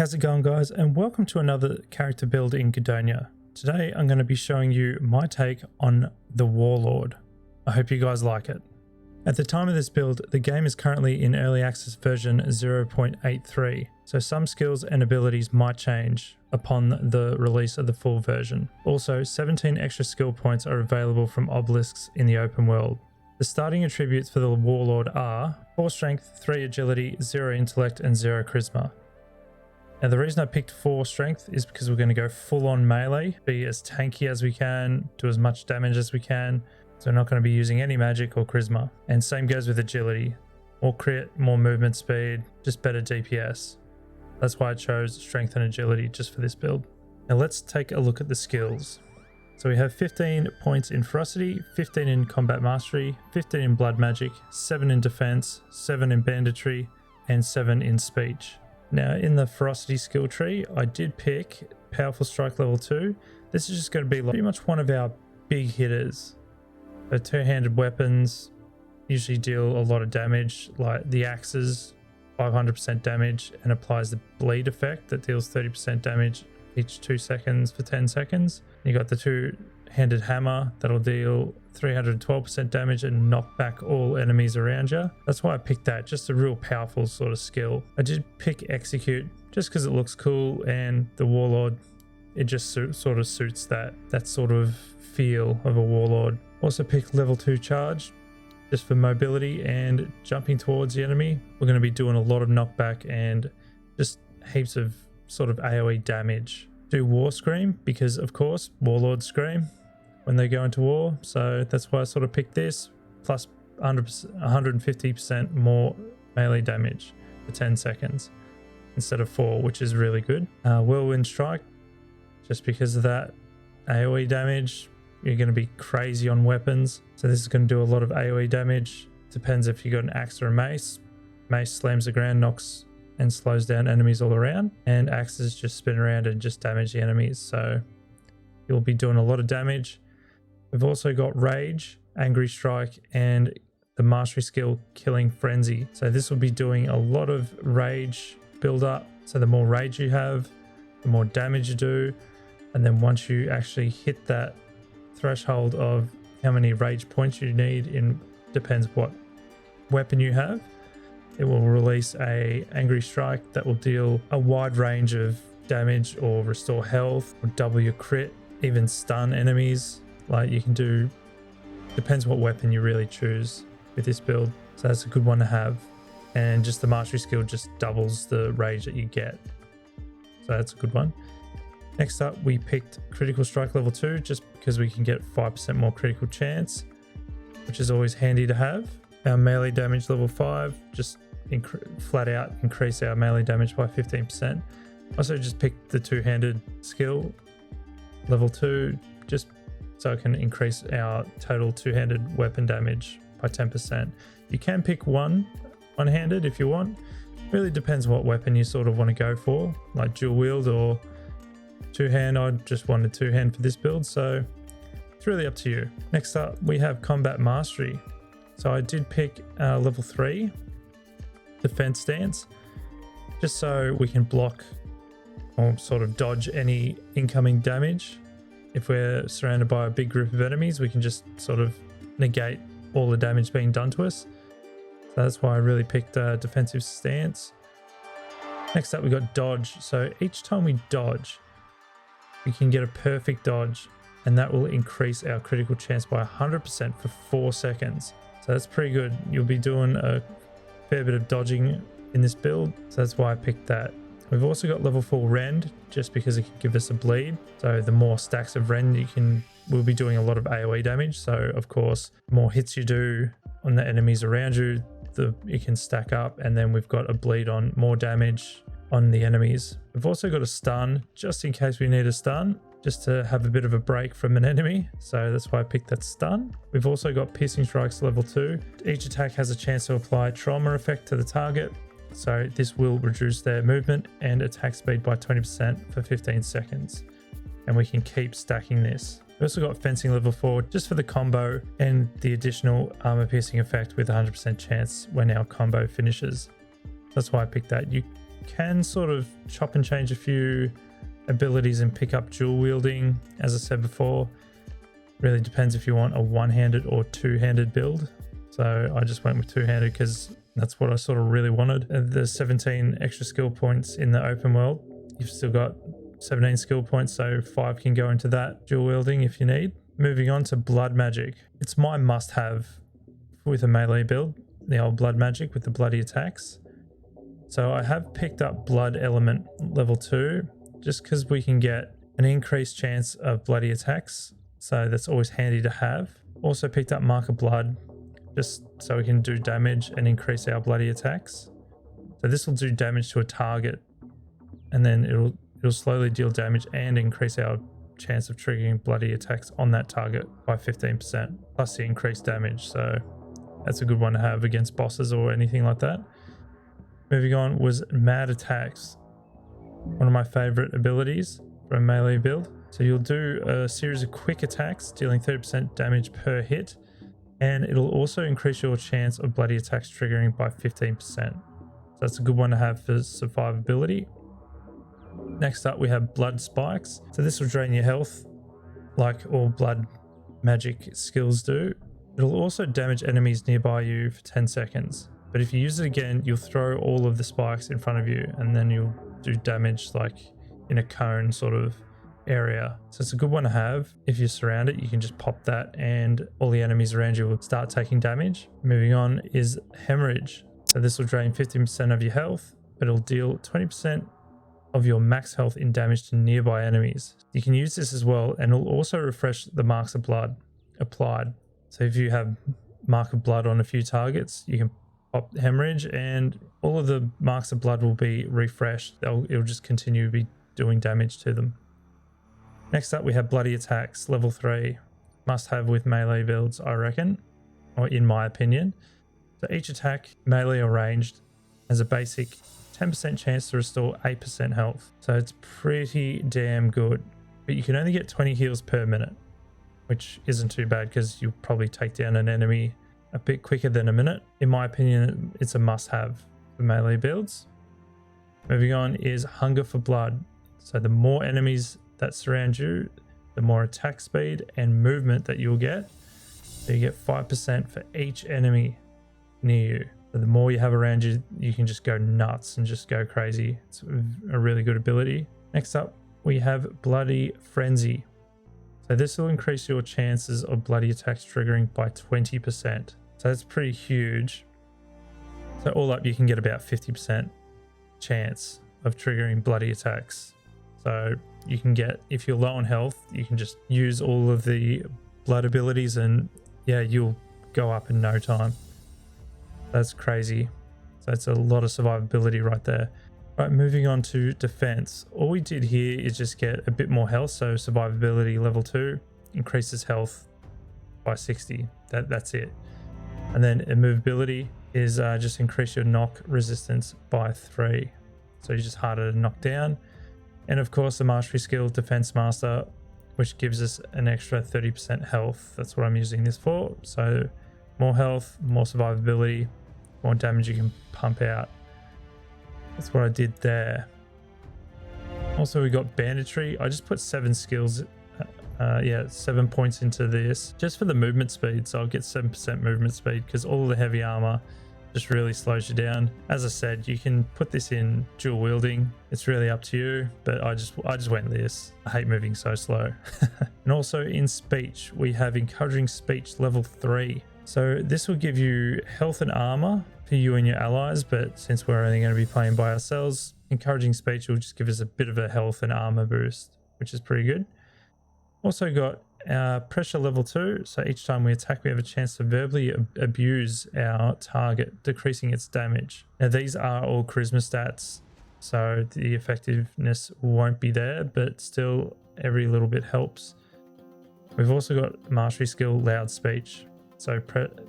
How's it going, guys, and welcome to another character build in Gdonia. Today I'm going to be showing you my take on the Warlord. I hope you guys like it. At the time of this build, the game is currently in early access version 0.83, so some skills and abilities might change upon the release of the full version. Also, 17 extra skill points are available from obelisks in the open world. The starting attributes for the Warlord are 4 strength, 3 agility, 0 intellect, and 0 charisma. Now, the reason I picked 4 strength is because we're going to go full on melee, be as tanky as we can, do as much damage as we can. So we're not going to be using any magic or charisma. And same goes with agility. More crit, more movement speed, just better DPS. That's why I chose strength and agility just for this build. Now let's take a look at the skills. So we have 15 points in ferocity, 15 in combat mastery, 15 in blood magic, 7 in defense, 7 in banditry, and 7 in speech. Now in the ferocity skill tree, I did pick powerful strike level 2. This is just going to be like pretty much one of our big hitters. So two-handed weapons usually deal a lot of damage, like the axes, 500% damage, and applies the bleed effect that deals 30% damage each 2 seconds for 10 seconds. You got the two-handed hammer that'll deal 312% damage and knock back all enemies around you. That's why I picked that, just a real powerful sort of skill. I did pick execute just because it looks cool, and the Warlord, it just sort of suits that sort of feel of a Warlord. Also picked level 2 charge just for mobility and jumping towards the enemy. We're going to be doing a lot of knockback and just heaps of sort of AoE damage. Do war scream because of course Warlords scream when they go into war, so that's why I sort of picked this, plus 150% more melee damage for 10 seconds instead of 4, which is really good. Whirlwind strike, just because of that AoE damage. You're going to be crazy on weapons, so this is going to do a lot of AoE damage. Depends if you got an axe or a mace. Mace slams the ground, knocks and slows down enemies all around, and axes just spin around and just damage the enemies, so you'll be doing a lot of damage. We've also got rage, angry strike, and the mastery skill killing frenzy. So this will be doing a lot of rage build up. So the more rage you have, the more damage you do, and then once you actually hit that threshold of how many rage points you need, in depends what weapon you have, it will release a angry strike that will deal a wide range of damage or restore health or double your crit, even stun enemies. Like you can do, depends what weapon you really choose with this build, so that's a good one to have. And just the mastery skill just doubles the rage that you get, so that's a good one. Next up, we picked critical strike level 2 just because we can get 5% more critical chance, which is always handy to have. Our melee damage level 5, just flat out increase our melee damage by 15%. Also just picked the two-handed skill level 2 just so it can increase our total two-handed weapon damage by 10%. You can pick one-handed if you want. Really depends what weapon you sort of want to go for, like dual wield or two-hand. I just wanted two-hand for this build, so it's really up to you. Next up, we have combat mastery. So I did pick level 3 defense stance, just so we can block or sort of dodge any incoming damage. If we're surrounded by a big group of enemies, we can just sort of negate all the damage being done to us. So that's why I really picked defensive stance. Next up, we got dodge. So each time we dodge, we can get a perfect dodge, and that will increase our critical chance by 100% for 4 seconds. So that's pretty good. You'll be doing a fair bit of dodging in this build, so that's why I picked that. We've also got level 4 rend, just because it can give us a bleed. So the more stacks of rend we'll be doing a lot of AoE damage. So of course, the more hits you do on the enemies around you, it can stack up, and then we've got a bleed on more damage on the enemies. We've also got a stun, just in case we need a stun, just to have a bit of a break from an enemy. So that's why I picked that stun. We've also got piercing strikes level 2. Each attack has a chance to apply trauma effect to the target. So this will reduce their movement and attack speed by 20% for 15 seconds. And we can keep stacking this. We also got fencing level 4 just for the combo and the additional armor piercing effect with 100% chance when our combo finishes. That's why I picked that. You can sort of chop and change a few abilities and pick up dual wielding. As I said before, really depends if you want a one-handed or two-handed build. So I just went with two-handed because that's what I sort of really wanted. There's 17 extra skill points in the open world. You've still got 17 skill points, so 5 can go into that dual wielding if you need. Moving on to blood magic. It's my must-have with a melee build, the old blood magic with the bloody attacks. So I have picked up blood element level 2 just because we can get an increased chance of bloody attacks. So that's always handy to have. Also picked up mark of blood just so we can do damage and increase our bloody attacks. So this will do damage to a target, and then it'll slowly deal damage and increase our chance of triggering bloody attacks on that target by 15%, plus the increased damage. So that's a good one to have against bosses or anything like that. Moving on was mad attacks, one of my favorite abilities for a melee build. So you'll do a series of quick attacks dealing 30% damage per hit, and it'll also increase your chance of bloody attacks triggering by 15%. So that's a good one to have for survivability. Next up we have blood spikes. So this will drain your health like all blood magic skills do. It'll also damage enemies nearby you for 10 seconds. But if you use it again, you'll throw all of the spikes in front of you, and then you'll do damage like in a cone sort of area. So it's a good one to have. If you're surrounded, you can just pop that and all the enemies around you will start taking damage. Moving on is hemorrhage. So this will drain 15% of your health, but it'll deal 20% of your max health in damage to nearby enemies. You can use this as well, and it'll also refresh the marks of blood applied. So if you have mark of blood on a few targets, you can pop hemorrhage and all of the marks of blood will be refreshed. It'll just continue to be doing damage to them. Next up we have bloody attacks, level 3. Must have with melee builds, I reckon, or in my opinion. So each attack, melee or ranged, has a basic 10% chance to restore 8% health. So it's pretty damn good. But you can only get 20 heals per minute, which isn't too bad because you'll probably take down an enemy a bit quicker than a minute. In my opinion, it's a must-have for melee builds. Moving on is hunger for blood. So the more enemies that surround you, the more attack speed and movement that you'll get. So you get 5% for each enemy near you. So the more you have around you, you can just go nuts and just go crazy. It's a really good ability. Next up, we have Bloody Frenzy. So this will increase your chances of bloody attacks triggering by 20%. So that's pretty huge. So all up, you can get about 50% chance of triggering bloody attacks. So you can get, if you're low on health, you can just use all of the blood abilities and yeah, you'll go up in no time. That's crazy. So it's a lot of survivability right there. Right, moving on to defense. All we did here is just get a bit more health. So survivability level 2 increases health by 60. That's it. And then immovability is just increase your knock resistance by 3. So you're just harder to knock down. And of course the mastery skill, Defense Master, which gives us an extra 30% health. That's what I'm using this for. So more health, more survivability, more damage you can pump out. That's what I did there. Also we got banditry. I just put 7 skills, 7 points into this just for the movement speed. So I'll get 7% movement speed because all the heavy armor just really slows you down. As I said, you can put this in dual wielding. It's really up to you, but I just went this. I hate moving so slow. And also in speech, we have encouraging speech level 3. So this will give you health and armor for you and your allies, but since we're only going to be playing by ourselves, encouraging speech will just give us a bit of a health and armor boost, which is pretty good. Also got pressure level 2. So each time we attack, we have a chance to verbally abuse our target, decreasing its damage. Now these are all charisma stats, so the effectiveness won't be there, but still every little bit helps. We've also got mastery skill, loud speech. So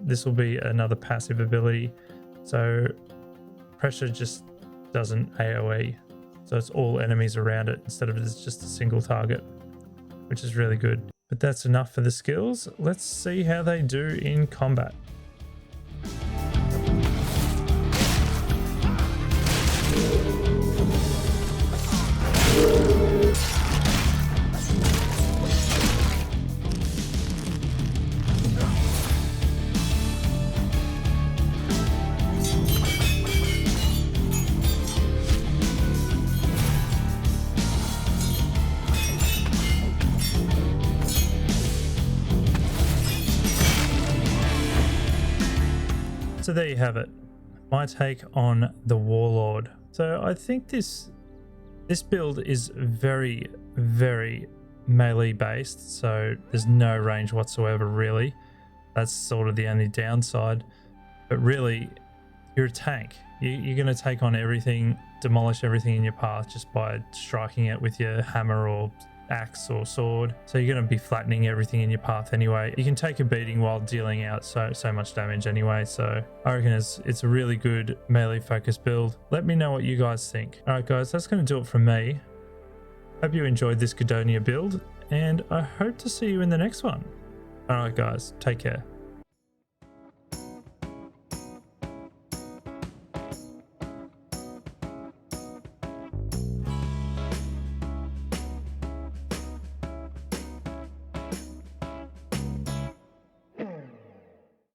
this will be another passive ability. So pressure just doesn't AoE. So it's all enemies around it instead of it's just a single target, which is really good. But that's enough for the skills. Let's see how they do in combat. so there you have it. My take on the Warlord. So I think this build is very, very melee based, so there's no range whatsoever really. That's sort of the only downside. But really, you're a tank. You're going to take on everything, demolish everything in your path just by striking it with your hammer or axe or sword. So you're going to be flattening everything in your path anyway. You can take a beating while dealing out so much damage anyway. So I reckon it's a really good melee focused build. Let me know what you guys think. All right, guys, that's going to do it from me. Hope you enjoyed this Gudonia build, and I hope to see you in the next one. All right, guys, take care.